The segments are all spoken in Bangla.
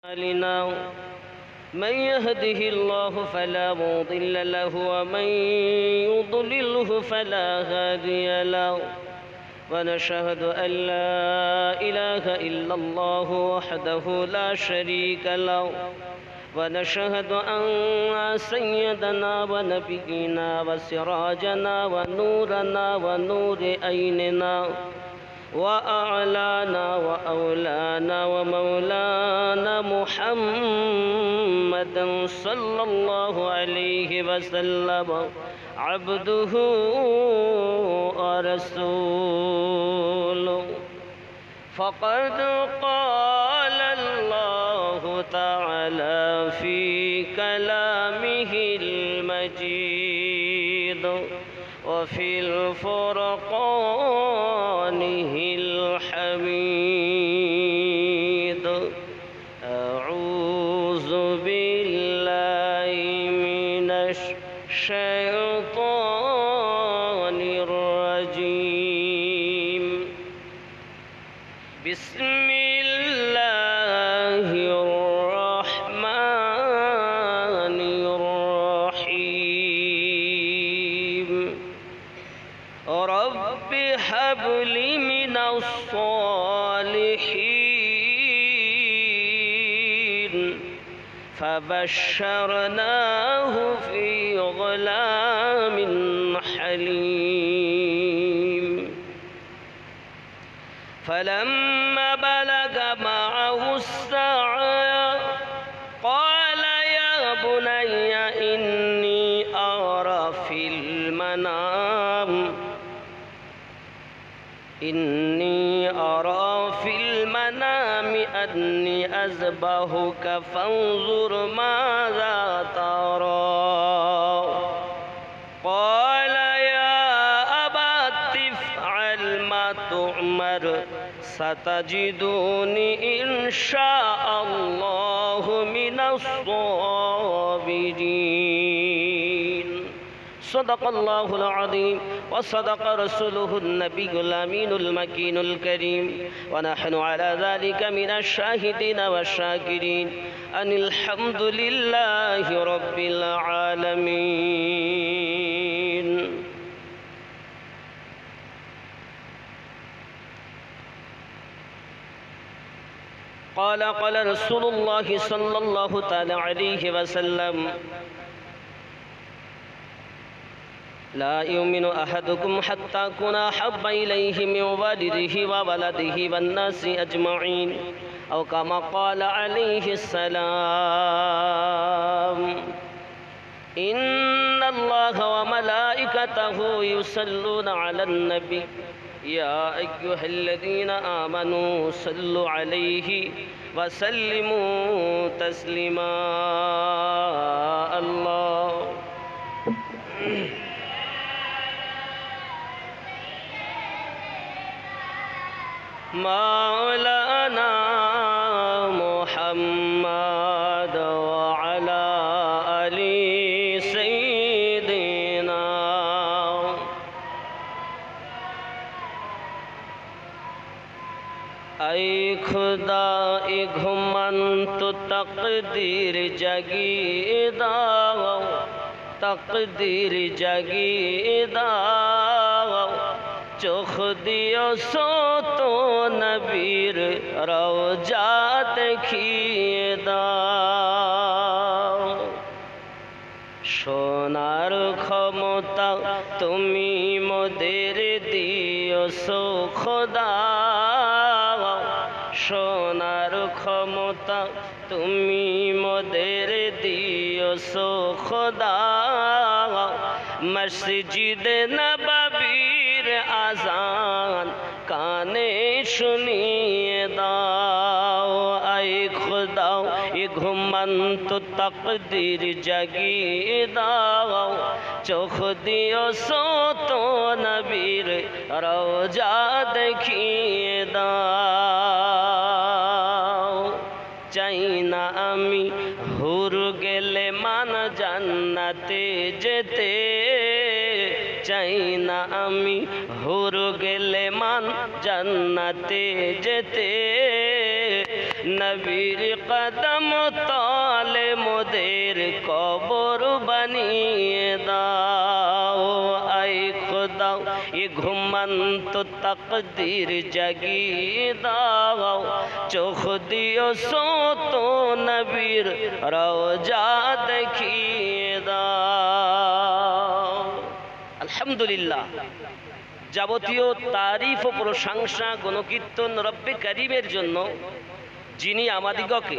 أعمالنا من يهده الله فلا مضل له ومن يضلله فلا هادي له ونشهد أن لا إله إلا الله وحده لا شريك له ونشهد أن سيدنا ونبينا وسراجنا ونورنا ونور عيننا وأعلانا وأولانا ومولانا محمد صلى الله عليه وسلم عبده ورسوله فقد قال الله تعالى في كلامه المجيد وفي الفرقانه الحميد أعوذ بالله من الشيطان الرجيم بسم الله الرحمن الرحيم رب هب لي من الصالحين فبشرناه في غلام حليم فلما بلغ معه السعي قال يا بني إني أرى في المنام أني أذبحك فانظر ماذا ترى قال يا أبت افعل ما تؤمر ستجدني إن شاء الله من الصابرين صدق الله العظيم وصدق رسوله النبي الأمين المكين الكريم ونحن على ذلك من الشاهدين والشاكرين أن الحمد لله رب العالمين. قال رسول الله صلى الله تعالى عليه وسلم لا يؤمن أحدكم حتى أكون أحب إليه من والده وولده والناس أجمعين أو كما قال عليه السلام إن الله وملائكته يصلون على النبي يا أيها الذين آمنوا صلوا عليه وسلموا تسليما الله مولانا محمد وعلى آل سيدنا ऐ खुदा ए घुमंत तकदीर जगीदा तकदीर जगीदा चोख दियो सो तो नबीर रौजा देखिए दाओ সোনার ক্ষমতা তুমি মোদের দিও সো খোদা সোনার ক্ষমতা তুমি মোদের দিও সো খোদা মসজিদে নববীর আজান কানে শুনিয়ে দাও আয় খোদা এ ঘুমন্ত তকদীর জাগিয়ে দাও চোখ দিও সো তো নবীর রওজা দেখিয়ে দাও চাই না আমি হুর গেলে মান জান্নাতে যেতে চাই না আমি হুর গেলে মান জান্নাতে যেতে নবীর কদম তলে মোদের কবর বানিয়ে দাও। আই খোদা এ ঘুমন্ত তকদীর জাগিয়ে দাও, চোখ দিও সোত নবীর রওজা দেখিয়ে দাও। আলহামদুলিল্লাহ, যাবতীয় তারিফ ও প্রশংসা গুণকীর্তন রব্বে কারীমের জন্য, যিনি আমাদিগকে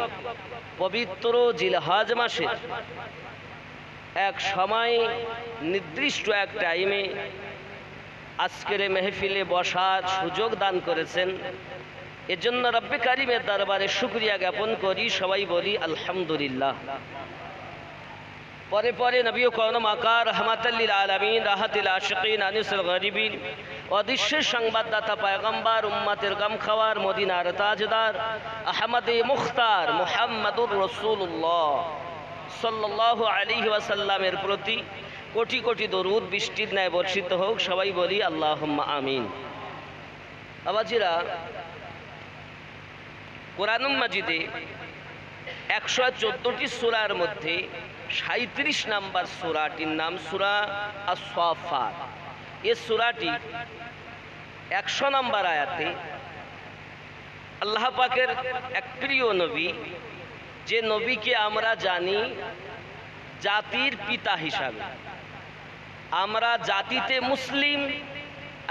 পবিত্র জিলহজ মাসে এক সময় নির্দিষ্ট এক টাইমে আজকের মেহফিলে বসার সুযোগ দান করেছেন। এজন্য রব্বে কারীমের দরবারে শুকরিয়া জ্ঞাপন করি, সবাই বলি আলহামদুলিল্লাহ। পরে পরে নবী ও কওম আকার রহমাতুল লিল আলামিন, রাহাতুল আশিকিন, আনিসুল গরিবিন, অদৃশ্যের সংবাদদাতা পয়গম্বর, উম্মতের গামখাওয়ার, মদিনার তাজদার, আহমদে মুখতার মুহাম্মদুর রাসূলুল্লাহ সাল্লাল্লাহু আলাইহি ওয়াসাল্লামের প্রতি কোটি কোটি দরুদ বৃষ্টির ন্যায় বর্ষিত হোক, সবাই বলি আল্লাহুম্মা আমিন। আবাজিরা, কোরআনুল মাজিদে 114টি সূরার মধ্যে 37 নম্বর সূরাটির নাম সূরা আস-সাফাত। এই সূরাটি 100 নম্বর আয়াতে আল্লাহ পাকের এক প্রিয় নবী, যে নবীকে আমরা জানি জাতির পিতা হিসাবে, আমরা জাতিতে মুসলিম,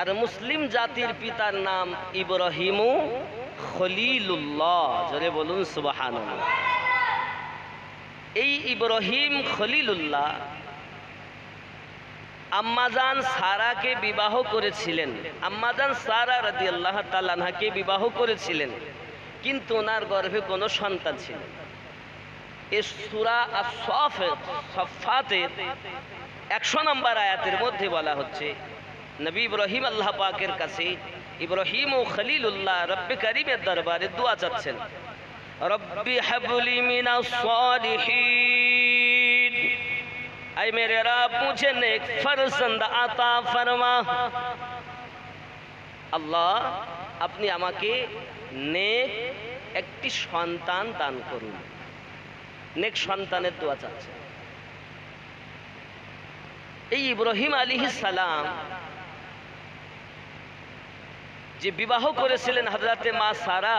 আর মুসলিম জাতির পিতার নাম ইব্রাহিম খলিলুল্লাহ। জোরে বলুন সুবহানাল্লাহ। এই ইব্রাহিম খলিলুল্লাহ আম্মাজান সারাকে বিবাহ করেছিলেন। আম্মাজান সারা রাদিয়াল্লাহু তাআলা আনহাকে বিবাহ করেছিলেন, কিন্তু ওনার গর্ভে কোনো সন্তান ছিল না। এই সূরা আস-সাফাতের 100 নম্বর আয়াতের মধ্যে বলা হচ্ছে, নবী ইব্রাহিম আল্লাহ পাকের কাছে, ইব্রাহিম ও খলিলুল্লাহ রব্বে কারীমের দরবারে দোয়া চাচ্ছেন, রব্বি হাবলি মিনাস সালিহিন, আই মেরে রব মুঝে নেক ফরজন্দ আতা ফরমা। আল্লাহ, আপনি আমাকে নেক একটি সন্তান দান করুন। নেক সন্তানের দোয়া চাচ্ছেন। এই ইব্রাহিম আলাইহিস সালাম যে বিবাহ করেছিলেন হযরতে মা সারা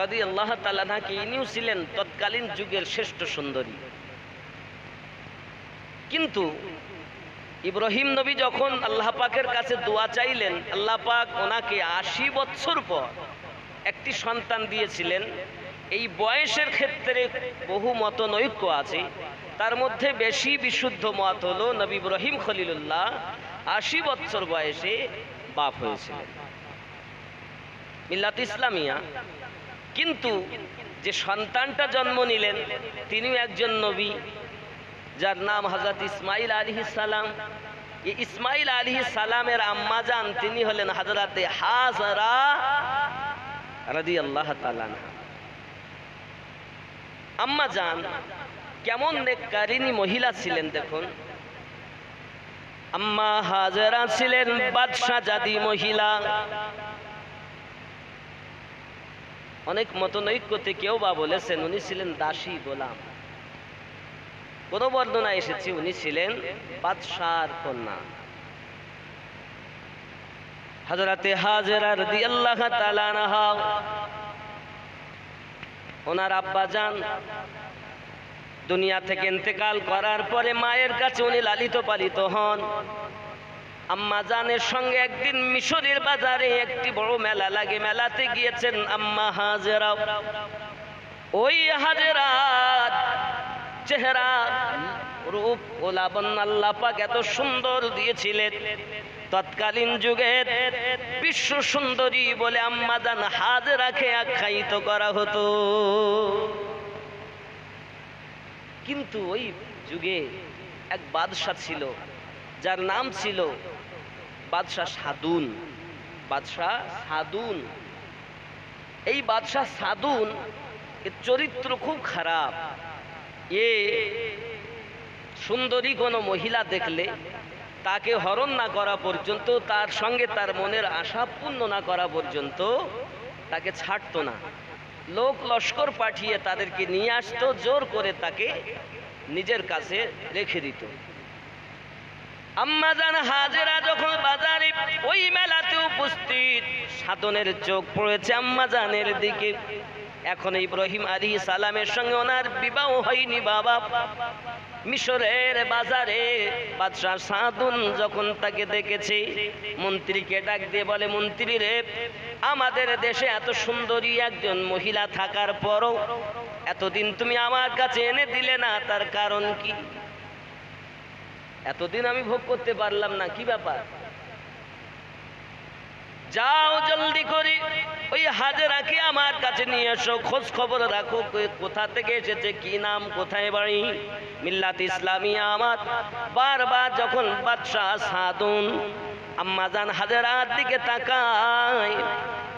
রাদিয়াল্লাহু তাআলা আনহাকে, ইনিও ছিলেন তৎকালীন যুগের শ্রেষ্ঠ সুন্দরী। কিন্তু ইব্রাহিম নবী যখন আল্লাহ পাকের কাছে দোয়া চাইলেন, আল্লাহ পাক ওনাকে 80 বছর পর একটি সন্তান দিয়েছিলেন। এই বয়সের ক্ষেত্রে বহু মতনৈক্য আছে, তার মধ্যে বেশি বিশুদ্ধ মত হলো নবী ইব্রাহিম খলিলুল্লাহ 80 বছর বয়সে বাপ হয়েছিলেন, মিল্লাত ইসলামিয়া। কিন্তু যে সন্তানটা জন্ম নিলেন তিনিও একজন নবী, যার নাম হযরত ইসমাঈল আলাইহিস সালাম। এই ইসমাঈল আলাইহিস সালামের আম্মা জান তিনি হলেন হযরতে হাজরা রাদিয়াল্লাহু তাআলা আনহা। আম্মা জান কেমন নেককারিনী মহিলা ছিলেন দেখুন। আম্মা হাজরা ছিলেন বাদশাহ জাদি মহিলা। অনেক মতনৈক্যতে কেউ বা বলেছেন উনি ছিলেন দাসী গোলাম, কোন বর্ণনা এসেছে উনি ছিলেন বাদশার কন্যা। হযরতে হাজরা রাদিয়াল্লাহু তাআলা আনহা, ওনার আব্বা জান দুনিয়া থেকে ইন্তেকাল করার পরে মায়ের কাছে উনি লালিত পালিত হন। আম্মা জানের সঙ্গে একদিন মিশরের বাজারে একটি বড় মেলা লাগে, মেলাতে গিয়েছেন আম্মা হাজেরা। ওই হাজেরার চেহারা, রূপ ও লাবণ্য আল্লাহ পাক এত সুন্দর দিয়েছিলেন, তৎকালীন যুগের বিশ্ব সুন্দরী বলে আম্মা জান হাজেরাকে আখ্যায়িত করা হতো। কিন্তু ওই যুগে এক বাদশা ছিল, যার নাম ছিল বাদশাহ সাদুন। বাদশাহ সাদুন, এই বাদশাহ সাদুন এর চরিত্র খুব খারাপ। এ সুন্দরী কোনো মহিলা দেখলে তাকে হরণ না করা পর্যন্ত, তার সঙ্গে তার মনের আশা পূর্ণ না করা পর্যন্ত তাকে ছাড়তো না। লোক লস্কর পাঠিয়ে তাদেরকে নিয়ে আসতো, জোর করে তাকে নিজের কাছে রেখে দিত। আম্মাজান হাজেরা যখন বাজারে ওই মেলাতে উপস্থিত, সাধনের চোখ পড়েছে আম্মাজানের দিকে। এখন ইব্রাহিম আলাইহিস সালামের সঙ্গে ওনার বিবাহ হয়নি বাবা। মিশরের বাজারে বাদশাহ সাদুন যখন তাকে দেখেছে, মন্ত্রীকে ডাক দিয়ে বলে, মন্ত্রী রে, আমাদের দেশে এত সুন্দরী একজন মহিলা থাকার পরও এতদিন তুমি আমার কাছে এনে দিলে না, তার কারণ কি? এতদিন আমি ভোগ করতে পারলাম না, কি ব্যাপার? যাও জলদি করে ওই হাজেরাকে আমার কাছে নিয়ে এসো, খোঁজ খবর রাখো কোথা থেকে এসেছে, কি নাম, কোথায় বাড়ি। মিল্লাত ইসলামিয়া আমার বারবার যখন বাদশাহ সাদুন আম্মাজান হাজেরার দিকে তাকায়,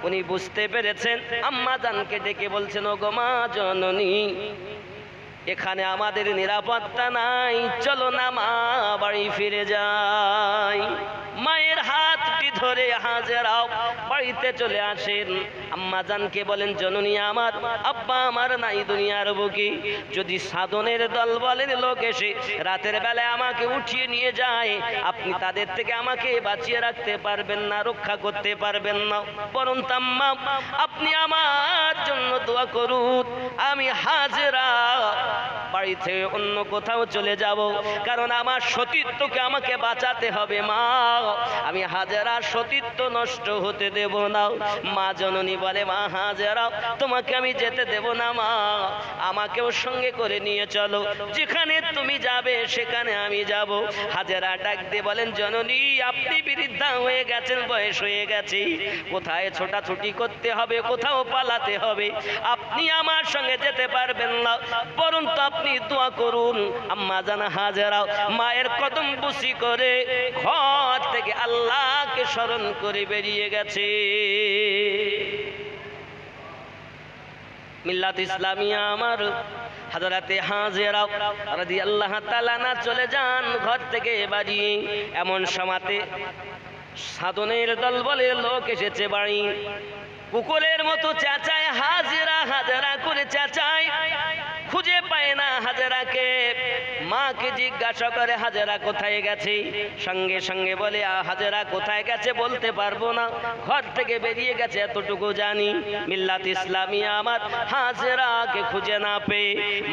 উনি বুঝতে পেরেছেন, আম্মাজানকে ডেকে বলছেন, ও গো মা জননী, এখানে আমাদের নিরাপত্তা নাই, চলো না মা বাড়ি ফিরে যাই। মায়ের হাতটি ধরে হাজেরা বাড়িতে চলে আসেন। আম্মাজানকে বলেন, জননী আমার, আব্বা আমার নাই দুনিয়ার বুকে, যদি সাধনের দল বলেন লোক এসে রাতের বেলায় আমাকে উঠিয়ে নিয়ে যায়, আপনি তাদের থেকে আমাকে বাঁচিয়ে রাখতে পারবেন না, রক্ষা করতে পারবেন না, বরং আম্মা আপনি আমার জন্য দোয়া করুন, আমি হাজেরা বাড়িতে অন্য কোথাও চলে যাব, কারণ আমার সতীত্বকে আমাকে বাঁচাতে হবে মা, আমি হাজেরার সতীত্ব নষ্ট হতে দেব না। মা জননী বলে, মা হাজেরা, তোমাকে আমি যেতে দেব না মা, আমাকেও সঙ্গে করে নিয়ে চলো, যেখানে তুমি যাবে সেখানে আমি যাব। হাজেরা ডাক দিয়ে বলেন, জননী আপনি বৃদ্ধা হয়ে গেছেন, বয়স হয়ে গেছে, কোথায় ছোটাছুটি করতে হবে, কোথাও পালাতে হবে, আপনি আমার সঙ্গে যেতে পারবেন না, বরং তো আপনি দোয়া করুন। আম্মাজান হাজেরা মায়ের কদম বুসি করে ঘর থেকে আল্লাহকে স্মরণ করে বেরিয়ে গেছে। মিল্লাত ইসলামিয়া আমার হযরতে হাজেরা রাদিয়াল্লাহু তাআলা না চলে যান ঘর থেকে বাড়ি। এমন সময়তে সাধনের দল বলে লোক এসেছে বাড়ি, কুকুরের মতো চেঁচায়, হাজেরা হাজেরা করে চেঁচায়, খুঁজে পায় না হাজেরাকে। মাকে জিজ্ঞাসা করে, হাজেরা কোথায় গেছে? সঙ্গে সঙ্গে বলে, হাজেরা কোথায় গেছে বলতে পারবো না, ঘর থেকে বেরিয়ে গেছে এতটুকু জানি। মিল্লাত ইসলামিয়া আমার হাজেরাকে খুঁজে না পেয়ে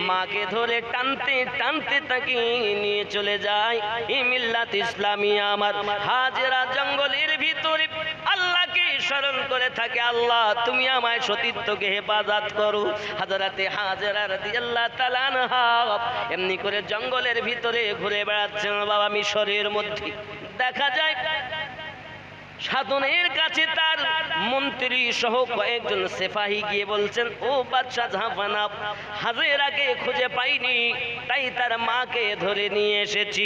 মাকে ধরে টানতে টানতে তাকে নিয়ে চলে যায়। এই মিল্লাত ইসলামিয়া আমার হাজেরা জঙ্গলের ভিতরে আল্লাহকে স্মরণ করে থাকে, আল্লাহ তুমি আমায় সতীত্বকে হেফাজত করো। হযরতে হাজেরা রাদিয়াল্লাহু তাআলা আনহা এমনি করে জঙ্গলের ভিতরে ঘুরে বেড়াচ্ছেন বাবা। মিশরের মধ্যে দেখা যায় সাধনের কাছে তার মন্ত্রী সহ কয়েকজন সিপাহী গিয়ে বলছেন, ও বাদশাহ জাহাপানা, হাজেরাকে খুঁজে পাইনি, তাই তার মাকে ধরে নিয়ে এসেছি।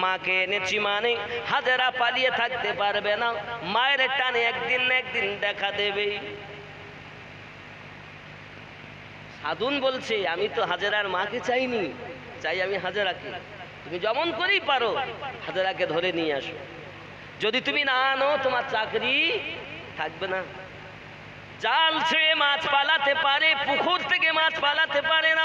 মাকে এনেছি মানে হাজেরা পালিয়ে থাকতে পারবে না, মায়ের টানে একদিন না একদিন দেখা দেবে। সাধুন বলছে, আমি তো হাজেরার মাকে চাইনি, চাই আমি হাজেরাকে, তুমি যেমন করেই পারো হাজেরাকে ধরে নিয়ে আসো, যদি তুমি না আনো তোমার চাকরি থাকবে না। জাল ছেড়ে মাছ পালাতে পারে, পুকুর থেকে মাছ পালাতে পারে না,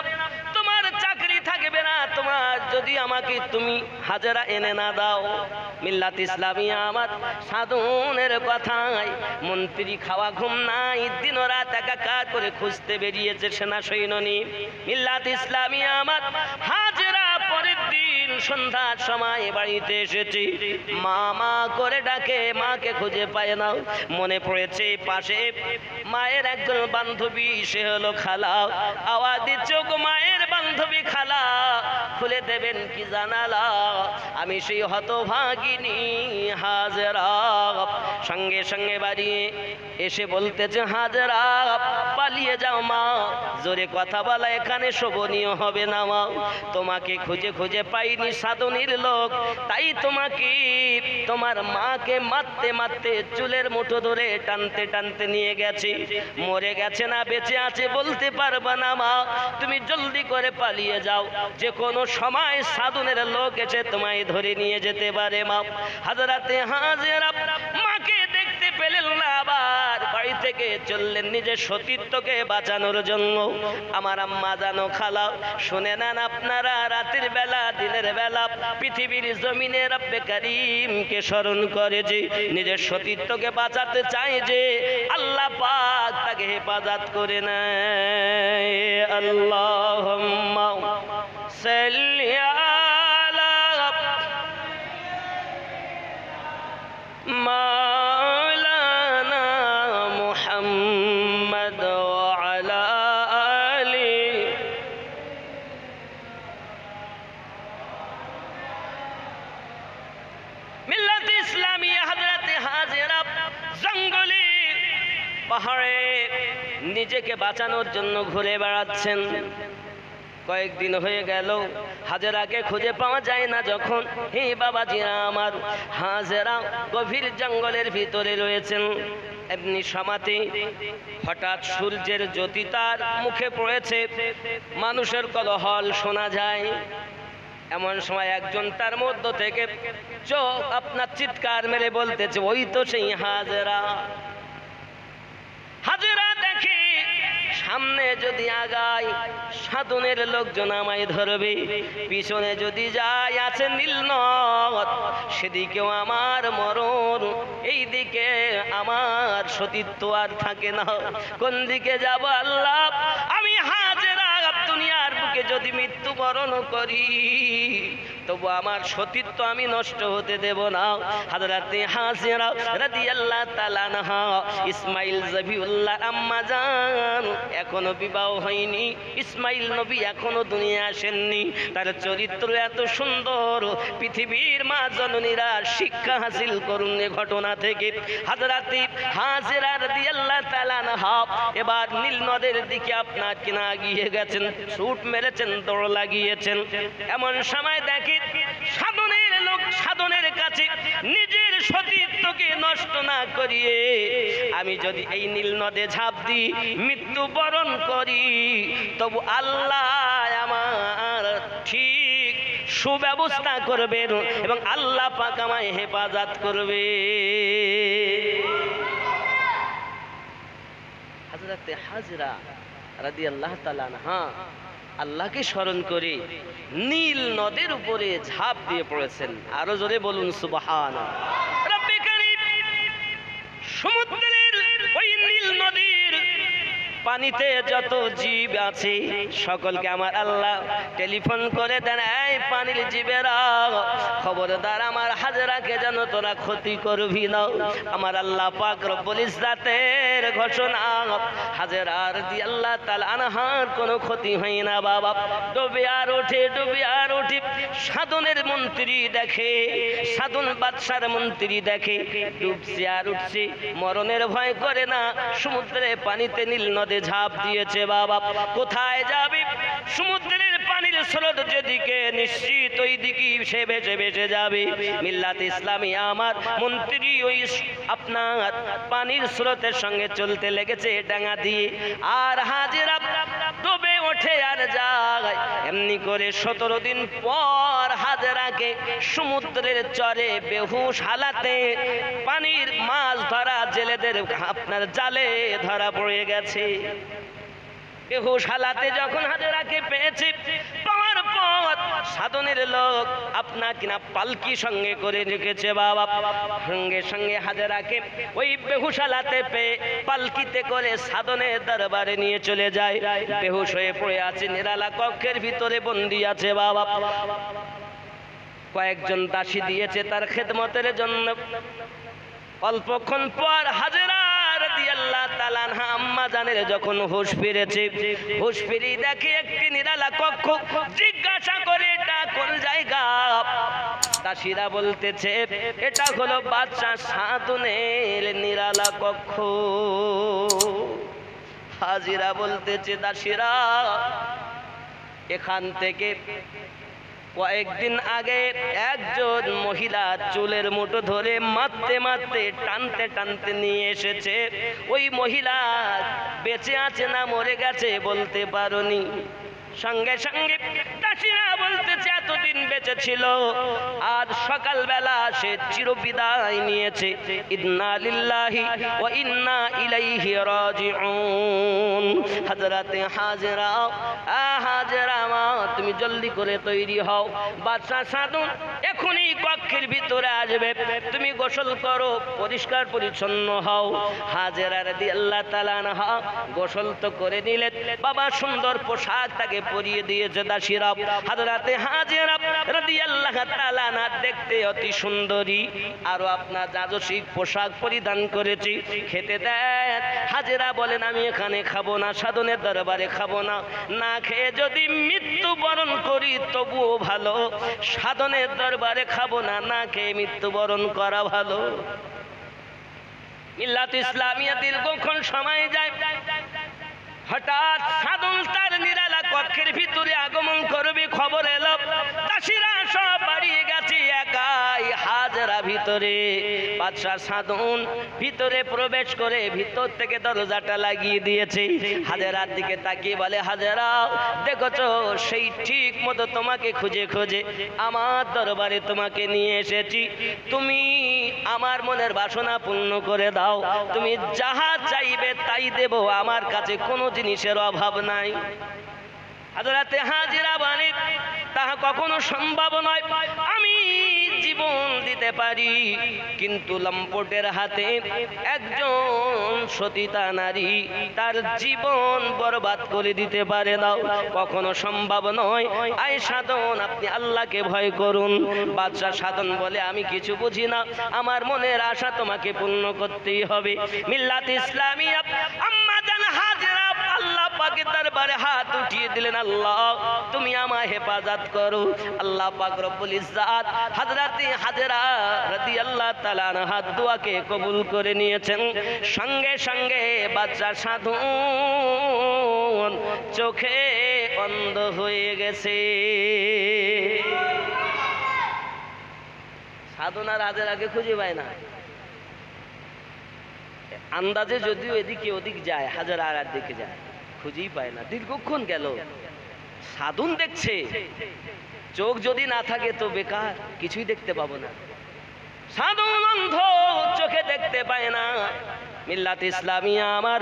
তোমার চাকরি থাকবে না তোমার, যদি আমাকে তুমি হাজেরা এনে না দাও। মিল্লাত ইসলামিয়া আমার সাধনের কথায় মন্ত্রী খাওয়া ঘুম নাই, দিন রাত একাকার করে খুঁজতে বেরিয়েছে সেনা সৈন্যনী। মিল্লাত ইসলামিয়া আমার হাজেরা পরের দিন সন্ধ্যার সময় বাড়িতে এসেছি, মা মা করে ডাকে, মাকে খুঁজে পায় না। মনে পড়েছে পাশে মায়ের একজন বান্ধবী, সে হলো খালা। আওয়াজ দিচ্ছে, গো মায়ের বান্ধবী খালা, খুলে দেবেন কি জানালা, আমি সেই হতভাগিনী হাজেরা। সঙ্গে সঙ্গে বাড়ি এসে বলতেছে, হাজেরা পালিয়ে যাও মা, জোরে কথা বলা এখানে শোভনীয় হবে না মা, তোমাকে খুঁজে খুঁজে পাইনি সাধনীর লোক, তাই তোমাকে তোমার মাকে মারতে মারতে চুলের মুঠো ধরে টানতে টানতে নিয়ে গেছে, মরে গেছে না বেঁচে আছে বলতে পারবা না মা, তুমি জলদি করে পালিয়ে যাও, যে কোনো সময় সাধনের লোক এসে তোমায় ধরে নিয়ে যেতে পারে মা। হযরতে হাজেরা মাকে দেখতে পেলেন না, আবার বাড়িতে থেকে চললেন নিজের সতীত্বকে বাঁচানোর জন্য। আমার আম্মা জানো খালা, শুনে নেন আপনারা, রাতের বেলা দিনের বেলা পৃথিবীর জমিনে রব্বে কারীমকে স্মরণ করে যে নিজের সতীত্বকে বাঁচাতে চায়, যে আল্লাহ পাক তাকে হেফাজত করে নেয়। আল্লাহুম্মা সাল্লি আলা মাওলানা মুহাম্মদ ওয়া আলা আলি মিল্লাত ইসলামিয়া। হযরত হাজেরা জঙ্গলে পাহাড়ে নিজেকে বাঁচানোর জন্য ঘুরে বেড়াচ্ছেন। কয়েকদিন হয়ে গেল, হাজেরাকে খুঁজে পাওয়া যায় না। যখন হে বাবাজিরা আমার, হাজেরা গভীর জঙ্গলের ভিতরে রয়েছেন এমনি সমাতে হঠাৎ সূর্যের জ্যোতি তার মুখে পড়েছে, মানুষের কোলাহল শোনা যায়। এমন সময় একজন তার মধ্য থেকে চোখ আপনার চিৎকার মেরে বলতেছে, ওই তো সেই হাজেরা। হাজেরা দেখে সামনে যদি আগায় সাধনের লোকজন আমায় ধরবে, পিছনে যদি যাই আছে নীলনদ, সেদিকেও আমার মরণ, এই দিকে আমার সতীত্ব আর থাকে না। কোন দিকে যাব আল্লাহ? আমি হাজেরা দুনিয়ার বুকে যদি মৃত্যুবরণ করি, তবু আমার সতীত্ব আমি নষ্ট হতে দেব না। হযরতে হাজেরা রাদিয়াল্লাহু তাআলা আনহা, ইসমাইল জবিউল্লাহ আম্মা জান এখনো বিবাহ হয়নি, ইসমাইল নবী এখনো দুনিয়া আসেননি। তার চরিত্র এত সুন্দর, পৃথিবীর মা জননীরা শিক্ষা হাসিল করুন এ ঘটনা থেকে। হযরতে হাজেরা রাদিয়াল্লাহু তাআলা আনহা এবার নীল নদের দিকে আপনার কিনা এগিয়ে গেছেন, ছুট মেরেছেন, দৌড় লাগিয়েছেন। এমন সময় দেখি সাধনের লোক সাধনের কাছে নিজের সতীত্বকে নষ্ট না করিয়ে আমি যদি এই নীল নদে ঝাঁপ দিই, মৃত্যুবরণ করি, তবু আল্লাহ আমার ঠিক সুব্যবস্থা করবেন এবং আল্লাহ পাক আমায় হেফাজত করবে। হযরতে হাজেরা রাদিয়াল্লাহু তাআলা আনহা আল্লাহকে স্মরণ করে নীল নদের উপরে ঝাঁপ দিয়ে পড়েছেন। আরো জোরে বলুন সুবহানাল্লাহ। রব্বে কারীম, সমুদ্রের ওই নীল নদীর পানিতে যত জীব আছে সকলকে আমার আল্লাহ টেলিফোন করে দেন, এই পানির জীবেরা খবরদার আমার হাজেরাকে যেন তোরা ক্ষতি করবি না। আমার আল্লাহ পাক রব্বুল ইজ্জাতের ঘোষণা, হাজেরা রাদিয়াল্লাহু তাআলা আনহার কোনো ক্ষতি হয় না। বাবা ডুবে আর ওঠে, ডুবে আর ওঠে। সাধনের মন্ত্রী দেখে, সাধন বাদশার মন্ত্রী দেখে ডুবছে আর উঠছে, মরণের ভয় করে না। সমুদ্রে পানিতে নীল নদে ঝাঁপ দিয়েছে। বাবা কোথায় যাবে? সমুদ্রের পানির স্রোত যেদিকে, নিশ্চিত ওই দিকেই সে ভেসে ভেসে যাবে। মিল্লাত ইসলামিয়া আমার মন্ত্রী ওই আপনার পানির স্রোতের সঙ্গে চলতে লেগেছে ডাঙা দিয়ে, আর হাজেরা ডুবে ওঠে আর যায়। এমনি করে 17 দিন পর হাজেরাকে সমুদ্রের চরে বেহুশ হালাতে পানির মাছ ধরা জেলেদের আপনার জালে ধরা পড়ে গেছে। বেহুশ হালাতে যখন হাজেরাকে পেয়েছে, পাওয়ার পর সাধনের লোক আপনা কিনা পালকি সঙ্গে করে রেখেছে। বাবা সঙ্গে সঙ্গে হাজেরাকে ওই বেহুশ হালাতে পেয়ে পালকিতে করে সাধনের দরবারে নিয়ে চলে যায়। বেহুশ হয়ে পড়ে আছে, নিরালা কক্ষের ভিতরে বন্দী আছে। বাবা কয়েকজন দাসী দিয়েছে তার খেদমতের জন্য। অল্পক্ষণ পর হাজেরা রাদিয়াল্লাহু তাআলা আনহা আম্মা জানের যখন হুঁশ ফিরেছে, হুঁশ ফিরে দেখে একটি নিরালা কক্ষ। জিজ্ঞাসা করে এটা কোন জায়গা? দাসীরা বলতেছে এটা হলো বাদশা সাধনের নিরালা কক্ষ। হাজিরা বলতেছে, দাসীরা এখান থেকে কয়েকদিন আগে একজন মহিলা চুলের মুঠো ধরে মারতে মারতে টানতে টানতে নিয়ে এসেছে। ওই মহিলা বেঁচে আছে না মরে গেছে বলতে পারোনি। সঙ্গে সঙ্গে দাসীরা বলতেছে এতদিন বেঁচে ছিল, আজ সকালবেলা সে চিরবিদায় নিয়েছে। ইন্না লিল্লাহি ওয়া ইন্না ইলাইহি রাজিউন। হযরতে হাজেরা, হাজেরা মা তুমি জলদি করে তৈরি হও, বাদশা সাদুন এখনই কক্ষের ভিতরে আসবে, তুমি গোসল করো, পরিষ্কার পরিচ্ছন্ন হও। হাজেরা রাদিয়াল্লাহু তাআলা আনহা গোসল তো করে নিলেন, বাবা সুন্দর পোশাক তাকে পরিয়ে দিয়েছে দাসীরা। হযরতে হাজেরা রাদিয়াল্লাহু তাআলা আনহা দেখতে অতি সুন্দরী, আরো আপনার রাজসিক পোশাক পরিধান করেছি, খেতে দেন। হাজেরা বলেন আমি এখানে খাবো না, সাধনের দরবারে খাবো না, না খেয়ে যদি মৃত্যুবরণ করি তবুও ভালো, সাধনের দরবারে খাবো না, না খেয়ে মৃত্যুবরণ করা ভালো। মিল্লাত ইসলামিয়া দীর্ঘক্ষণ সময় যায়, হঠাৎ সাধন তার নিরালা কক্ষের ভিতরে আগমন করবে খবর এলো, দাসীরা সব বাড়িয়ে গেছে, একাই হাজেরা ভিতরে। বাদশা সাধন ভিতরে প্রবেশ করে ভিতর থেকে দরজাটা লাগিয়ে দিয়েছে। হাজেরার দিকে তাকিয়ে বলে, হাজেরা দেখছো সেই ঠিক মতো তোমাকে খুঁজে খুঁজে আমার দরবারে তোমাকে নিয়ে এসেছি, তুমি আমার মনের বাসনা পূর্ণ করে দাও, তুমি যাহা চাইবে তাই দেব, আমার কাছে কোনো জিনিসের অভাব নাই। হযরতে হাজেরা বলেন তাহা কখনো সম্ভব নয়, আমি জীবন দিতে পারি কিন্তু লম্পটের হাতে একজন সতীতা নারী তার জীবন বরবাদ করে দিতে পারে না, কখনো সম্ভব নয়। আয় সাধন আপনি আল্লাহকে ভয় করুন। বাদশা সাধন বলে আমি কিছু বুঝি না, আমার মনের আশা তোমাকে পূর্ণ করতেই হবে। মিল্লাত ইসলামিয়া আম্মা জান হাজেরা আল্লাহ পাকের দরবারে হাত উঠিয়ে দিলেন, আল্লাহ তুমি আমায় হেফাজত করো। আল্লাহ পাক রব্বুল ইজ্জাত হযরতে হাজেরা রাদিয়াল্লাহু তাআলা আনহা দোয়াকে কবুল করে নিয়েছেন। সঙ্গে সঙ্গে বাদশা সাধন চোখে অন্ধ হয়ে গেছে। সাধন আর হাজেরাকে খুঁজে পায় না, আন্দাজে যদিও এদিকে ওদিক যায়, হাজার আর দিকে যায়, খুঁজেই পায় না। দীর্ঘক্ষণ গেল, সাধন দেখছে, চোখ যদি না থাকে তো বেকার, কিছুই দেখতে পাবো না। সাধন অন্ধ, চোখে দেখতে পায় না। মিল্লাত ইসলামিয়া আমার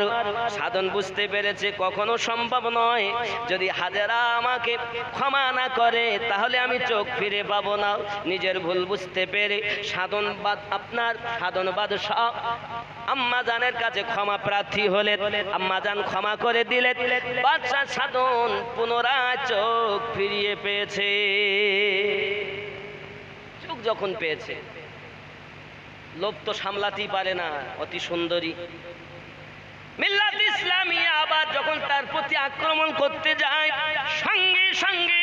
সাধন বুঝতে পেরেছে কখনো সম্ভব নয়, যদি হাজেরা আমাকে ক্ষমা না করে তাহলে আমি চোখ ফিরে পাবো না। নিজের ভুল বুঝতে পেরে আপনার সাধন বাদশাহ আম্মা জানের কাছে ক্ষমা প্রার্থী হলেন, আম্মা জান ক্ষমা করে দিলেন। বাদশা সাধন পুনরায় চোখ ফিরিয়ে পেয়েছে। চোখ যখন পেয়েছে, লোভ তো সামলাতেই পারে না, অতি সুন্দরী। মিল্লাত ইসলামিয়া আবার যখন তার প্রতি আক্রমণ করতে যায়, সঙ্গে সঙ্গে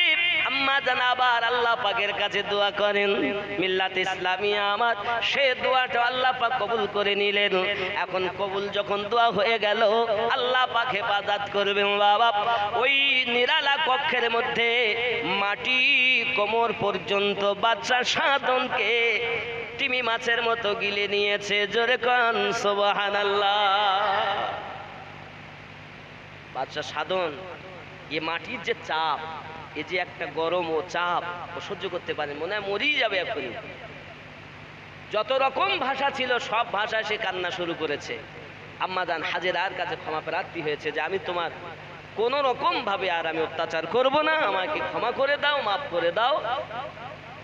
আম্মা জান আবার আল্লাহ পাকের কাছে দোয়া করেন। মিল্লাত ইসলামিয়া আমার সে দোয়াটা আল্লাহ পাক কবুল করে নিলেন। এখন কবুল যখন দোয়া হয়ে গেল, আল্লাহ পাক হেফাজত করবেন। বাবা ওই নিরালা কক্ষের মধ্যে মাটি কোমর পর্যন্ত বাদশা সাধনকে তিমি মাছের মতো গিলে নিয়েছে। জোরে কান সুবহানাল্লাহ। বাদশা সাধন এ মাটির যে চাপ, এই যে একটা গরম ও চাপ ও সহ্য করতে পারে, মনে হয় মরেই যাবে এখনই। যত রকম ভাষা ছিল সব ভাষা সে কান্না শুরু করেছে। আম্মা জান হাজেরার কাছে ক্ষমা প্রার্থী হয়েছে যে আমি তোমার কোন রকম ভাবে আর আমি অত্যাচার করব না, আমাকে ক্ষমা করে দাও, মাফ করে দাও।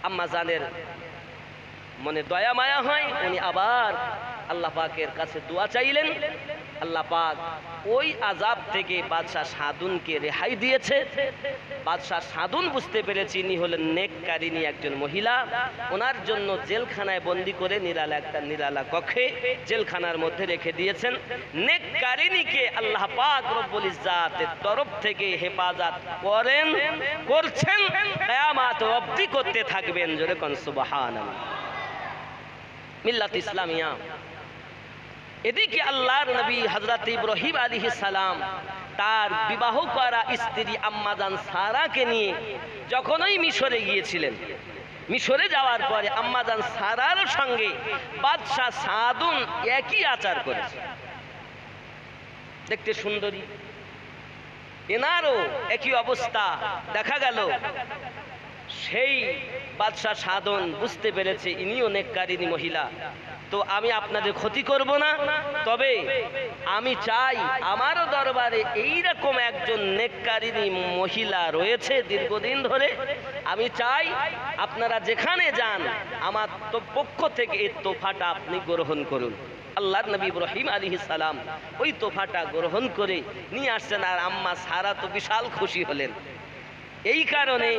আম্মা জানের মনে দয়া মায়া হয়, উনি আবার আল্লাহ পাকের কাছে দোয়া চাইলেন। আল্লাহ পাক ওই আযাব থেকে বাদশা সাধুনকে রেহাই দিয়েছে। বাদশা সাধুন বুঝতে পেরেছে ইনি হলেন নেককারিনী একজন মহিলা, ওনার জন্য জেলখানায় বন্দি করে নিরালা কক্ষে জেলখানার মধ্যে রেখে দিয়েছেন। নেককারিনীকে আল্লাহ পাক রব্বুল ইজ্জাতের তরফ থেকে হেফাজত করছেন, কিয়ামত অবধি করতে থাকবেন। জোরে কোন সুবহানাল্লাহ। মিল্লাত ইসলামিয়া এদিকে আল্লাহর নবী হযরত ইব্রাহিম আলাইহিস সালাম তার বিবাহ করা স্ত্রী আম্মা জান সারাকে নিয়ে যখন ওই মিশরে গিয়েছিলেন, মিশরে যাওয়ার পরে আম্মা জান সারার সঙ্গে বাদশা সাদুন একই আচার করেছে। দেখতে সুন্দরী, এনারও একই অবস্থা দেখা গেল। সেই বাদশাহ সাধন বুঝতে পেরেছে ইনিও নেককারিনী মহিলা, তো আমি আপনাদের ক্ষতি করব না, তবে আমি চাই আমারও দরবারে এইরকম একজন নেককারিনী মহিলা রয়েছে দীর্ঘদিন ধরে, আমি চাই আপনারা যেখানে যান আমার তো পক্ষ থেকে এই তোফাটা আপনি গ্রহণ করুন। আল্লাহর নবী ইব্রাহিম আলাইহিস সালাম ওই তোফাটা গ্রহণ করে নিয়ে আসছেন, আর আম্মা সারা তো বিশাল খুশি হলেন। এই কারণে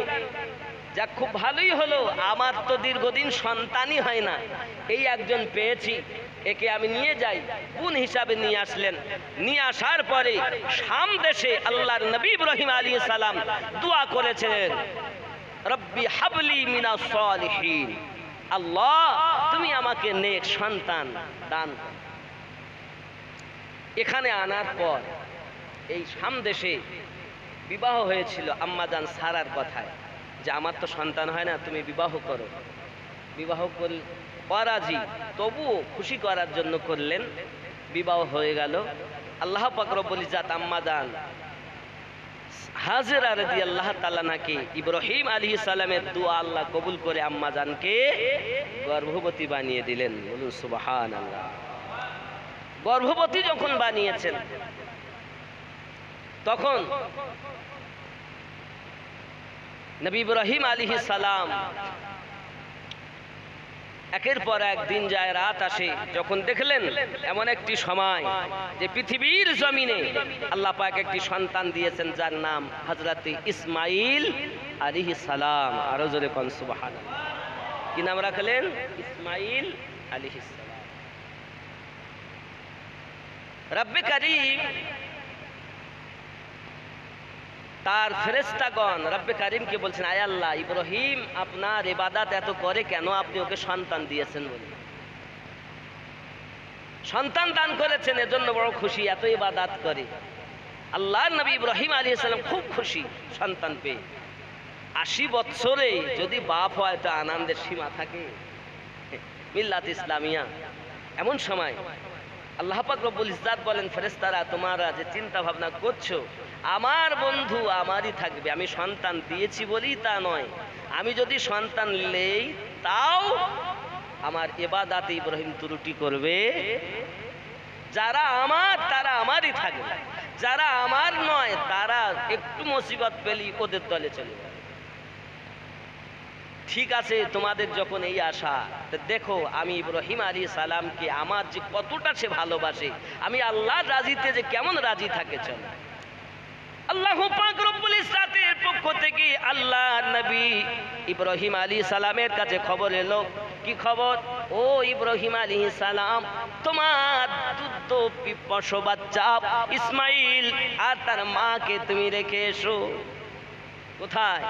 যা খুব ভালোই হলো, আমার তো দীর্ঘদিন সন্তানই হয় না, এই একজন পেয়েছি, একে আমি নিয়ে যাই, বোন হিসাবে নিয়ে আসলেন। নিয়ে আসার পরে শাম দেশে আল্লাহর নবী ইব্রাহিম আলাইহিস সালাম দোয়া করেছেন, রব্বি হাবলি মিনাস সালিহিন, আল্লাহ তুমি আমাকে নেক সন্তান দান করো। এখানে আনার পর এই শাম দেশে বিবাহ হয়েছিল আম্মাজান সারার কথায়, যে আমার তো সন্তান হয় না, তুমি বিবাহ করো। বিবাহ করাজি, তবুও খুশি করার জন্য করলেন, বিবাহ হয়ে গেল। আল্লাহ পাক রব্বুল ইজ্জত আম্মাজান হাজেরা রাদিয়াল্লাহু তাআলা নাকি ইব্রাহিম আলাইহিস সালামের দোয়া আল্লাহ কবুল করে আম্মাজানকে গর্ভবতী বানিয়ে দিলেন। বলুন সুবহানাল্লাহ। গর্ভবতী যখন বানিয়েছেন তখন নবী ইব্রাহিম আলাইহিস সালাম একের পর এক দিন যায়, রাত আসে, যখন দেখলেন এমন একটি সময় যে পৃথিবীর জমিনে আল্লাহ পাক একটি সন্তান দিয়েছেন যার নাম হযরত ইসমাঈল আলাইহিস সালাম। আরো জোরে কোন সুবহানাল্লাহ। কি নাম রাখলেন? ইসমাঈল আলাইহিস সালাম। রব্বে কারীম তার ফেরেশতাগণ রব্বে কারীমকে বলছেন, আয় আল্লাহ, ইব্রাহিম আপনার ইবাদত এত করে কেন, আপনি ওকে সন্তান দিয়েছেন বলে, সন্তান দান করেছেন এজন্য বড় খুশি, এত ইবাদত করে। আল্লাহর নবী ইব্রাহিম আলাইহিস সালাম খুব খুশি সন্তান পেয়ে। 80 বছরে যদি বাপ হয় তো আনন্দের সীমা থাকে। মিল্লাত ইসলামিয়া এমন সময় আল্লাহ পাক রব্বুল ইজ্জত বলেন, ফেরেশতারা তোমরা যে চিন্তা ভাবনা করছো আমার বন্ধু আমারই থাকবে, আমি সন্তান দিয়েছি বলেই তা নয়, আমি যদি সন্তান নেই তাও আমার ইবাদতে ইব্রাহিম ত্রুটি করবে। যারা আমার তারা আমারই থাকবে, যারা আমার নয় তারা একটু মুসিবত পেলি ওদের দলে চলে যাবে। ঠিক আছে, তোমাদের যখন এই আশা, দেখো আমি ইব্রাহিম আলাইহিস সালামকে আমার যে কতটা সে ভালোবাসে, আমি আল্লাহর রাজিতে যে কেমন রাজি থাকে চল। আল্লাহ পাক রব্বুল ইজ্জতের পক্ষ থেকে আল্লাহর নবী ইব্রাহিম আলাইহিস সালামের কাছে খবর এলো। কি খবর? ও ইব্রাহিম আলাইহিস সালাম, তোমার দুধ পিপাসু বাচ্চা ইসমাইল আর তার মাকে তুমি রেখে এসো। কোথায়?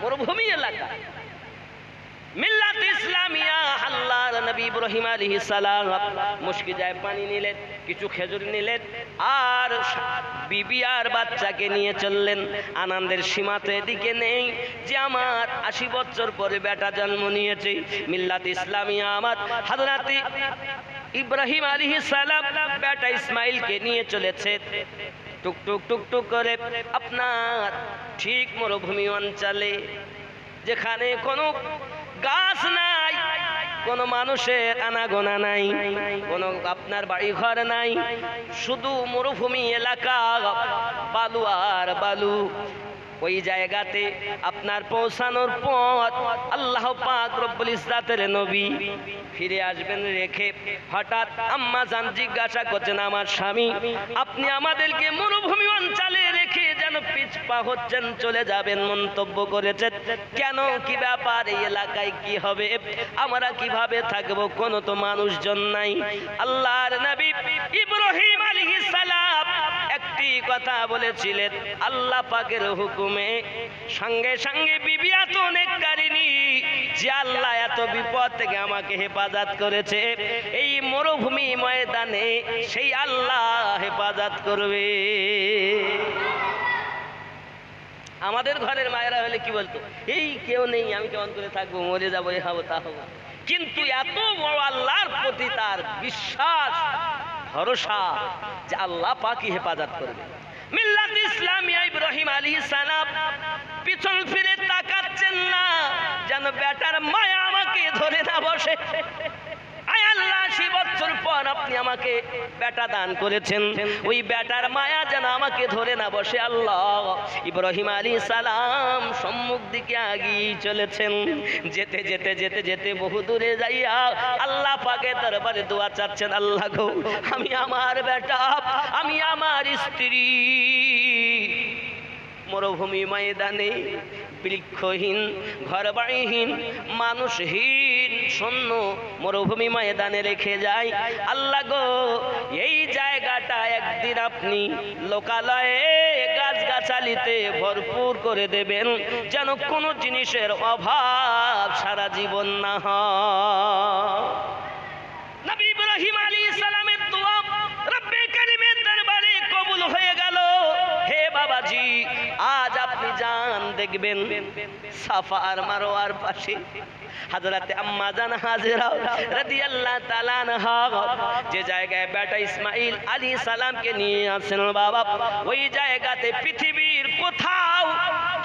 মরুভূমি এলাকা। মিল্লাত ইসলামিয়া আল্লাহর নবী ইব্রাহিম আলাইহিস সালাম মুশকিজায় পানি নিলেন, কিছু খেজুর নিলেন, আর বিবি আর বাচ্চাকে নিয়ে চললেন। আনন্দের সীমা তো এদিকে নেই যে আমার 80 বছর পরে বেটা জন্ম নিয়েছে। মিল্লাত ইসলামিয়া আমার হযরত ইব্রাহিম আলাইহিস সালাম বেটা ইসমাইলকে নিয়ে চলেছে টুকটুক টুকটুক করে আপনার ঠিক মরুভূমি অঞ্চলে, যেখানে কোনো গাছ নাই, কোনো মানুষের আনাগোনা নাই, কোনো আপনার বাড়ি ঘর নাই, শুধু মরুভূমি এলাকা, বালু আর বালু। ওই জায়গাতে আপনার পৌঁছানোর পথ আল্লাহ পাক রব্বুল ইজ্জতের নবী ফিরে আসবেন রেখে হঠাৎ আম্মা জান জিজ্ঞাসা করছেন, আমার স্বামী আপনি আমাদেরকে মরুভূমি অঞ্চলে রেখে যেন পিছপা হচ্ছেন, চলে যাবেন মন্তব্য করেছেন কেন? কি ব্যাপার? এই এলাকায় কি হবে? আমরা কিভাবে থাকবো? কোনো তো মানুষজন নাই। আল্লাহর নবী ইব্রাহিম আলাইহিস সালাম একটি কথা বলেছিলেন, আল্লাহ পাকের হুকুমে সঙ্গে সঙ্গে বিবি এত নেককারিনী যে আল্লাহ এত বিপদ থেকে আমাকে হেফাজত করেছে, এই মরুভূমি ময়দানে সেই আল্লাহ হেফাজত করবে। আমাদের ঘরের মায়েরা হলে কি বলতো, এই কেউ নেই, আমি কেমন করে থাকবো, মরে যাবো, এ হবো তা হবো। কিন্তু এত বড় আল্লাহর প্রতি তার বিশ্বাস ভরসা যে আল্লাহ পাকই হেফাজত করবে। মিল্লাত ইসলামিয়া ইব্রাহিম আলাইহিস সালাম পিছন ফিরে তাকাচ্ছেন না, যেন বেটার মায়া আমাকে ধরে না বসে। আয় আল্লাহ, 80 বছর পর আপনি আমাকে বেটা দান করেছেন, ওই বেটার মায়া যেন আমাকে ধরে না বসে। আল্লাহ, ইব্রাহিম আলাইহিস সালাম সম্মুখ দিকে এগিয়ে চলেছেন। যেতে যেতে যেতে যেতে বহু দূরে যাইয়া আল্লাহ পাকের দরবারে দোয়া চাচ্ছেন, আল্লাহ গো, আমি আমার বেটা, আমি আমার স্ত্রী মরুভূমি ময়দানে বৃক্ষহীন, ঘরবাড়িহীন, মানুষহীন, শূন্য মরুভূমি ময়দানে রেখে যায়। আল্লাহ গো, এই জায়গাটা একদিন আপনি লোকালয়ে গাছগাছালিতে ভরপুর করে দেবেন, যেন কোনো জিনিসের অভাব সারা জীবন না হয়। নবী ইব্রাহিম আলাইহিস সালামের দোয়া রব্বে কারীমের দরবারে কবুল হয়ে গেল। হে বাবাজি, আজ আপনি যান দেখবেন সাফা আর মারওয়ার পাশে হযরতে আম্মা জান হাজেরা রাদিয়াল্লাহু তাআলা আনহা যে জায়গায় বেটা ইসমাঈল আলাইহিস সালামকে নিয়ে আসেন বাবা, ওই জায়গাতে পৃথিবীর কোথাও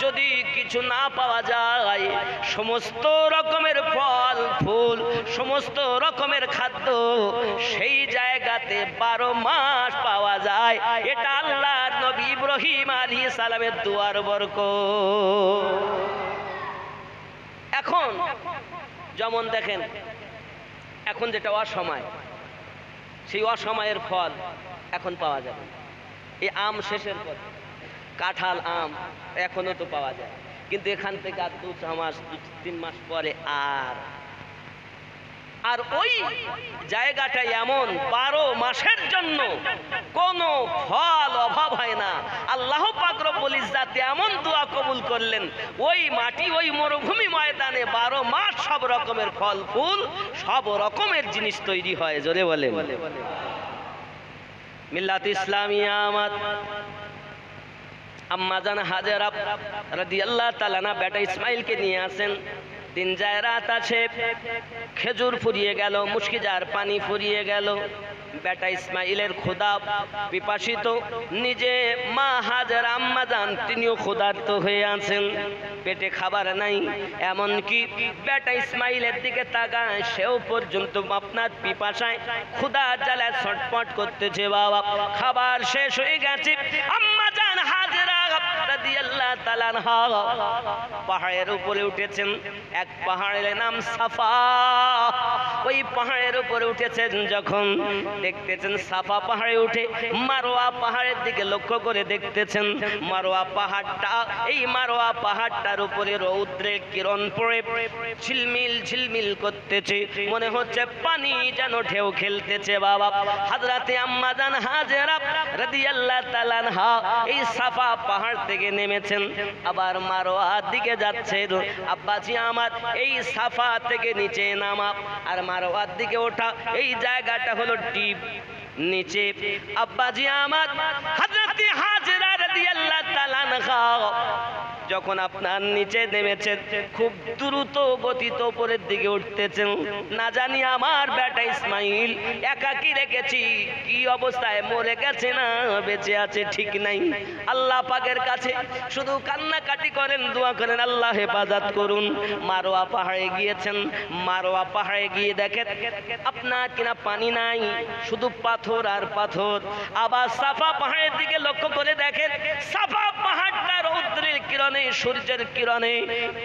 যদি কিছু না পাওয়া যায়, সমস্ত রকমের ফল ফুল, সমস্ত রকমের খাদ্য সেই জায়গাতে 12 মাস পাওয়া যায়। এটা আল্লাহর নবী ইব্রাহিম আলাইহিস সালামের দুয়ার বরকত। এখন যেমন দেখেন, এখন যেটা অসময়, সেই অসময়ের ফল এখন পাওয়া যাবে। এই আম শেষের পর কাঁঠাল আম এখনো তো পাওয়া যায়, কিন্তু এখান থেকে আর 2 মাস 3 মাস পরে আর ওই জায়গাটা এমন 12 মাসের জন্য কোনো ফল অভাব হয় না। আল্লাহ পাক রব্বুল ইজ্জাত এমন দোয়া কবুল করলেন, ওই মাটি ওই মরুভূমি ময়দানে 12 মাস সব রকমের ফল ফুল, সব রকমের জিনিস তৈরি হয়। জোরে বলে মিল্লাত ইসলামিয়া আমার আম্মা জান হাজেরা রাদিয়াল্লাহু তাআলা না বেটা ইসমাঈলকে নিয়ে আসেন। দিন যায় রাত আছে, খেজুর ফুরিয়ে গেল, মুশকিজার পানি ফুরিয়ে গেল। বেটা ইসমাঈলের ক্ষুধা পিপাসিত, নিজে মা হাজেরা আম্মা জান তিনিও ক্ষুধার্ত হয়ে আছেন, পেটে খাবার নাই। এমনকি বেটা ইসমাঈলের দিকে তাকায়, সেও পর্যন্ত আপনার পিপাসায় ক্ষুধার জ্বালায় ছটফট করতেছে। বাবা, খাবার শেষ হয়ে গেছে। আম্মা জান হাজেরা রাদিয়াল্লাহু তাআলা আনহা পাহাড়ের উপরে উঠেছেন। এক পাহাড়ের নাম সাফা। ওই পাহাড়ের উপরে উঠেছেন যখন, দেখতেছেন সাফা পাহাড়ে উঠে মারওয়া পাহাড়ের দিকে লক্ষ্য করে দেখতেছেন মারওয়া পাহাড়টা, এই মারওয়া পাহাড়টার উপরে রৌদ্রের কিরণ পড়ে ঝিলমিল ঝিলমিল করতেছে, মনে হচ্ছে পানি যেন ঢেউ খেলতেছে। বাবা, হযরতে আম্মা জান হাজেরা রাদিয়াল্লাহু তাআলা আনহা এই সাফা পাহাড় থেকে নেমেছেন, আবার মারওয়ার দিকে যাচ্ছেন। আব্বাজি আমার, এই সাফা থেকে নিচে নামা আর মারওয়ার দিকে ওঠা, এই জায়গাটা হলো ডিপ নিচে। আব্বাজি আমার, হযরতে হাজেরা রাদিয়াল্লাহু তাআলা আনহা যখন আপনার নিচে নেমেছেন, খুব দ্রুত গতিতে উপরের দিকে উঠতেছেন। না জানি আমার বেটা ইসমাঈল একাকি রেখেছি, কি অবস্থায়, মরে গেছে না বেঁচে আছে ঠিক নাই। আল্লাহ পাকের কাছে শুধু কান্নাকাটি করেন, দোয়া করেন, আল্লাহ হেফাজত করুন। মারওয়া পাহাড়ে গিয়েছেন, মারওয়া পাহাড়ে গিয়ে দেখেন আপনার কিনা পানি নাই, শুধু পাথর আর পাথর। আবার সাফা পাহাড়ের দিকে লক্ষ্য করে দেখেন সাফা পাহাড়টা রৌদ্রের কিরণে, সূর্যের কিরণে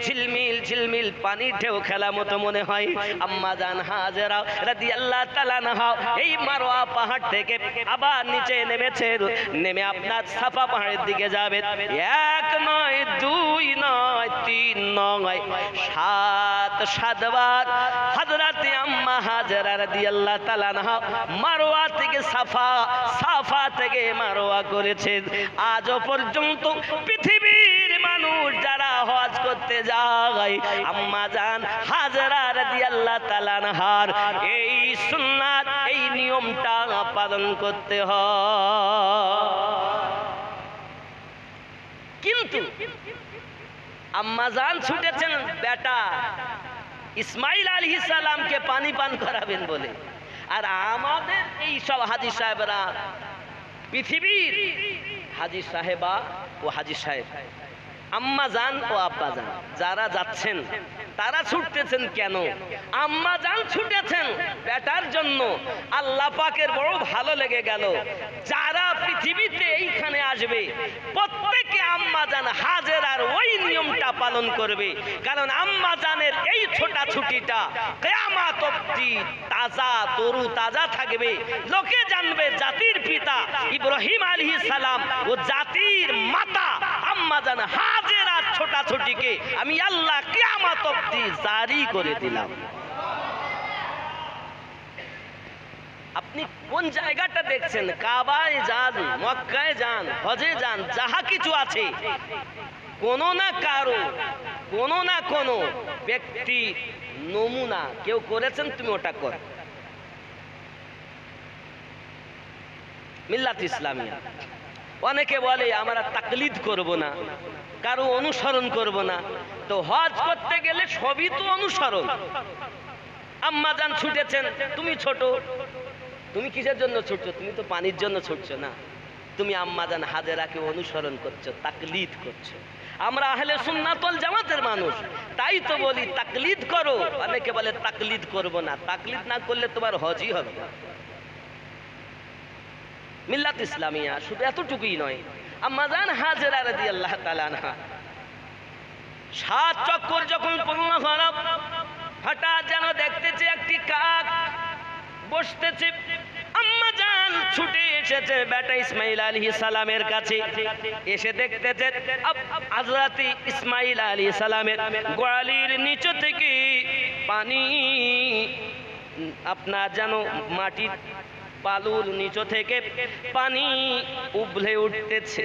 ঝিলমিল ঝিলমিল পানি ঢেউ খেলা মতো মনে হয়। আম্মা জান হাজেরা রাদিয়াল্লাহু তাআলা আনহা এই মারওয়া পাহাড় থেকে আবার নিচে নেমেছে, নেমে আপনার সাফা পাহাড়ের দিকে যাবে। 1 নয় 2 নয় 3 নয় 7 বার হযরতে আম্মা হাজেরা রাদিয়াল্লাহু তাআলা আনহা মারওয়া থেকে সাফা, সাফা থেকে মারওয়া করেছেন। আজও পর্যন্ত পৃথিবীর মানুষ যারা হজ করতে যায়, আম্মা জান হাজেরা রাদিয়াল্লাহু তাআলা আনহার এই সুন্নাত, এই নিয়মটা পালন করতে হয়। কিন্তু আম্মা জান ছুটেছেন বেটা ইসমাঈল আলাইহিস সালামকে পানি পান করাবেন বলে, আর আমাদের এই সব হাজী সাহেবরা পৃথিবীর হাজী সাহেবা ও হাজী সাহেব, আম্মা জান ও আব্বা জান, যারা যাচ্ছেন তারা ছুটতেছেন কেন? আম্মা জান ছুটেছেন বেটার জন্য। আল্লাহ পাকের বড় ভালো লেগে গেল, যারা পৃথিবীতে এইখানে আসবে প্রত্যেকে আম্মা জান হাজেরার ওই নিয়মটা পালন করবে। কারণ আম্মা জানের এই ছোটাছুটিটা কিয়ামত অবধি তাজা তরু তাজা থাকবে। লোকে জানবে জাতির পিতা ইব্রাহিম আলাইহিস সালাম ও জাতির মাতা আম্মা জান হাজেরার ছোটাছুটিকে আমি আল্লাহ কিয়ামত অবধি জারি করে দিলাম। আপনি কোন জায়গাটা দেখছেন? কাবায় যান, মক্কায় যান, হজে যান, যাহা কিছু আছে কোন না কারো কোন না কোন ব্যক্তি নমুনা কেউ করেছেন, তুমি ওটা কর। মিল্লাত ইসলামিয়া। অনেকে বলে আমরা তাকলিদ করব না, কারো অনুসরণ করব না। তো হজ করতে গেলে সবই তো অনুসরণ। আম্মা জান ছুটেছেন, তুমি ছোট, তুমি কিসের জন্য ছুটছো? তুমি তো পানির জন্য ছুটছো না, তুমি আম্মা জান হাজেরাকে অনুসরণ করছো, তাকলিদ করছো। আমরা আহলে সুন্নাত ওয়াল জামাতের মানুষ, তাই তো বলি তাকলিদ করো। অনেকে বলে তাকলিদ করব না, তাকলিদ না করলে তোমার হজই হবে না। মিল্লাত ইসলামিয়া শুধু এতটুকুই নয়, আম্মা জান হাজেরা রাদিয়াল্লাহু তাআলা আনহা 7 চক্কর যখন পূর্ণ হলো, হঠাৎ যেন দেখতেছে একটি কাক বসতেছে। আম্মা জান ছুটে এসেছে বেটা ইসমাইল আলাইহিস সালামের কাছে। এসে দেখতেছে হযরত ইসমাইল আলাইহিস সালামের গোয়ালির নিচ থেকে পানি, আপনার যেন মাটির বালুর নিচ থেকে পানি উবলে উঠতেছে,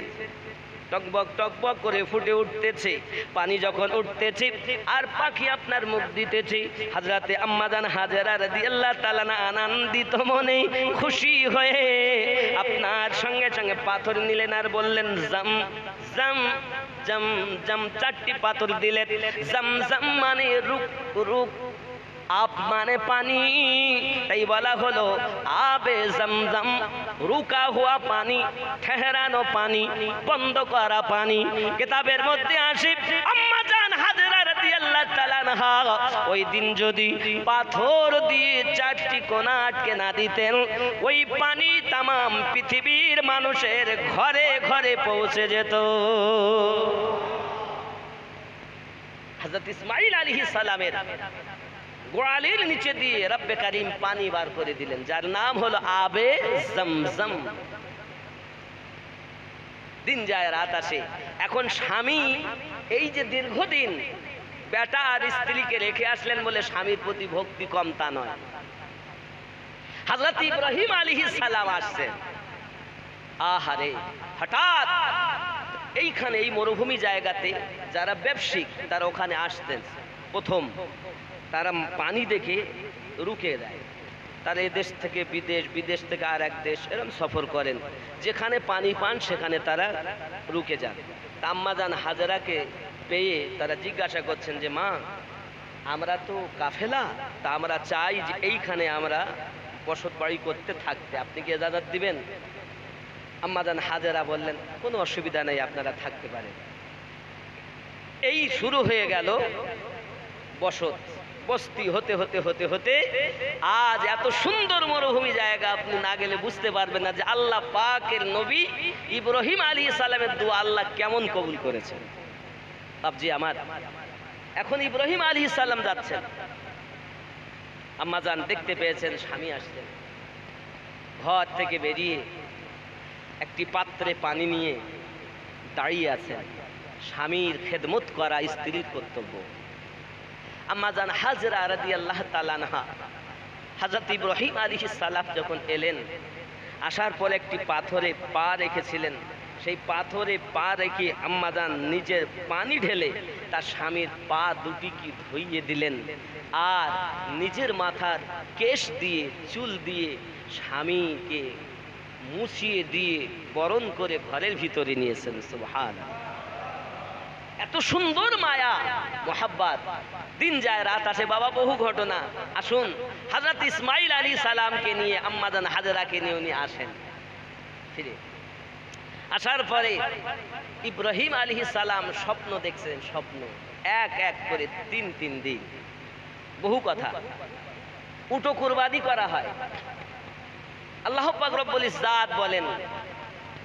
টকবক টকবক করে ফুটে উঠতেছে। পানি যখন উঠতেছে আর পাখি আপনার মুখ দিতেছে, হযরতে আম্মা জান হাজেরা রাদিয়াল্লাহু তাআলা আনন্দিত মনে খুশি হয়ে আপনার সঙ্গে সঙ্গে পাথর নিলেন আর বললেন জাম জাম জাম জাম। 4টি পাথর দিলেন। জাম জাম মানে রুক রুক, আপ মানে পানি, তাই বলা হলো আবে জমজম, রুকা হুয়া পানি, ঠেহরানো পানি, বন্ধ করা পানি। কিতাবের মধ্যে আসে আম্মা জান হাজেরা রাদিয়াল্লাহু তাআলা আনহা ওই দিন যদি পাথর দিয়ে 4টি কোণা আটকে না দিতেন, ওই পানি তামাম পৃথিবীর মানুষের ঘরে ঘরে পৌঁছে যেত। হযরত ইসমাঈল আলাইহিস সালামের গোয়ালির নিচে দিয়ে রব্বে কারীম পানি বার করে দিলেন, যার নাম হলো আবে জমজম। দিন যায় রাত আসে। এখন স্বামী এই যে দীর্ঘদিন বেটা আর স্ত্রীকে রেখে আসলেন বলে স্বামীর প্রতি ভক্তি কম তা নয়। হযরত ইব্রাহিম আলাইহিস সালাম আসছেন। আহারে, হঠাৎ এইখানে এই মরুভূমি জায়গাতে যারা ব্যবসায়িক তারা ওখানে আসতেন। প্রথম তারা পানি দেখে রুকে যায়। তারা এই দেশ থেকে বিদেশ, বিদেশ থেকে আর এক দেশ এরকম সফর করেন। যেখানে পানি পান সেখানে তারা রুকে যান। আম্মা জান হাজেরাকে পেয়ে তারা জিজ্ঞাসা করছেন যে মা, আমরা তো কাফেলা, তা আমরা চাই যে এইখানে আমরা বসত বাড়ি করতে থাকতে, আপনি কি ইজাজত দিবেন? আম্মা জান হাজেরা বললেন কোনো অসুবিধা নেই, আপনারা থাকতে পারেন। এই শুরু হয়ে গেল বসত বস্তি হতে হতে হতে হতে আজ এত সুন্দর মরুভূমি জায়গা। আপনি না গেলে বুঝতে পারবেন না যে আল্লাহ পাকের নবী ইব্রাহিম আলাইহিস সালামের দোয়া আল্লাহ কেমন কবুল করেছেন। বাপজি আমার, এখন ইব্রাহিম আলাইহিস সালাম যাচ্ছেন, আম্মা জান দেখতে পেয়েছেন স্বামী আসছেন। ঘর থেকে বেরিয়ে একটি পাত্রে পানি নিয়ে দাঁড়িয়ে আছেন। স্বামীর খেদমত করা স্ত্রীর কর্তব্য। আম্মা জান হাজেরা রাদিয়াল্লাহু তাআলা আনহা হযরত ইব্রাহিম আলাইহিস সালাম যখন এলেন, আসার পর একটি পাথরে পা রেখেছিলেন। সেই পাথরে পা রেখে আম্মা জান নিজের পানি ঢেলে তার স্বামীর পা দুটিকে ধুইয়ে দিলেন আর নিজের মাথার কেশ দিয়ে চুল দিয়ে স্বামীকে মুছিয়ে দিয়ে বরণ করে ঘরের ভিতরে নিয়েছেন। সুবহানাল্লাহ, এত সুন্দর মায়া মোহাব্বত। দিন যায় রাত আসে বাবা, বহু ঘটনা। আসুন হযরত ইসমাঈল আলাইহিস সালামকে নিয়ে আম্মা জান হাজেরাকে নিয়ে উনি আসেন। ফিরে আসার পরে ইব্রাহিম আলাইহিস সালাম স্বপ্ন দেখছেন, স্বপ্ন এক এক করে 3 দিন, বহু কথা। উটো কুরবানি করা হয়। আল্লাহ পাক রব্বুল ইজ্জাত বলেন,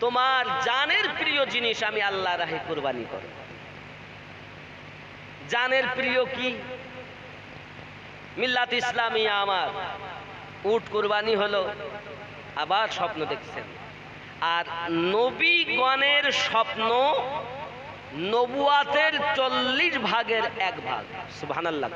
তোমার জানের প্রিয় জিনিস আমি আল্লাহ রাহে কুরবানি করব। জানের প্রিয় কি? মিল্লাত ইসলামিয়া আমার উট কুরবানি হলো। আবার স্বপ্ন দেখছেন। আর নবীগণের স্বপ্ন নবুয়াতের 40 ভাগের 1 ভাগ। সুবহানাল্লাহ।